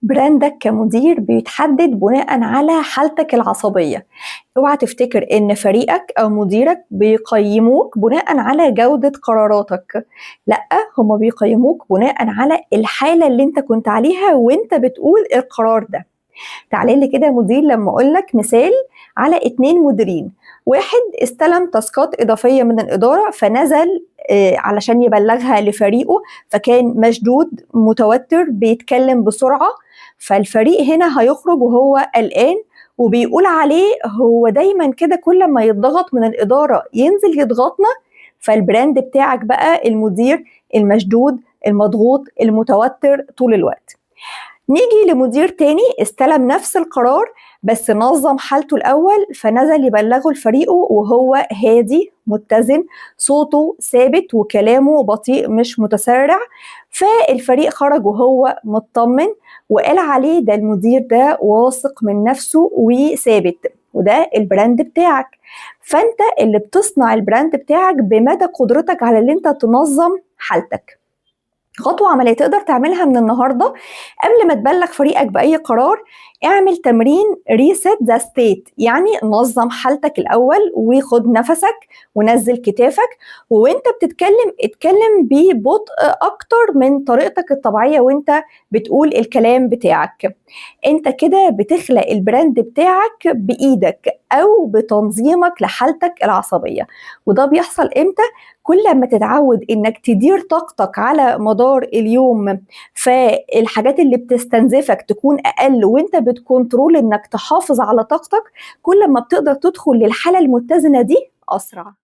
براندك كمدير بيتحدد بناء على حالتك العصبية. اوعى تفتكر ان فريقك او مديرك بيقيموك بناء على جودة قراراتك، لا، هما بيقيموك بناء على الحالة اللي انت كنت عليها وانت بتقول القرار ده. تعالي لي كده مدير لما اقولك مثال على 2 مديرين، واحد استلم تاسكات إضافية من الإدارة فنزل علشان يبلغها لفريقه، فكان مشدود متوتر بيتكلم بسرعة، فالفريق هنا هيخرج وهو قلقان وبيقول عليه هو دايما كده كل ما يتضغط من الإدارة ينزل يضغطنا. فالبراند بتاعك بقى المدير المشدود المضغوط المتوتر طول الوقت. نيجي لمدير تاني استلم نفس القرار بس نظم حالته الأول فنزل يبلغه لفريقه وهو هادي متزن، صوته ثابت وكلامه بطيء مش متسرع، فالفريق خرج وهو مطمن وقال عليه ده المدير ده واثق من نفسه وثابت، وده البراند بتاعك. فانت اللي بتصنع البراند بتاعك بمدى قدرتك على اللي انت تنظم حالتك. خطوة عملية تقدر تعملها من النهاردة قبل ما تبلغ فريقك بأي قرار، اعمل تمرين ريست ذا ستيت، يعني نظم حالتك الأول وخد نفسك ونزل كتافك، وانت بتتكلم اتكلم ببطء أكتر من طريقتك الطبيعية وانت بتقول الكلام بتاعك. انت كده بتخلق البراند بتاعك بإيدك أو بتنظيمك لحالتك العصبية، وده بيحصل امتى؟ كل ما تتعود انك تدير طاقتك على مدار اليوم فالحاجات اللي بتستنزفك تكون اقل وانت بتكنترول انك تحافظ على طاقتك، كل ما بتقدر تدخل للحالة المتزنة دي اسرع.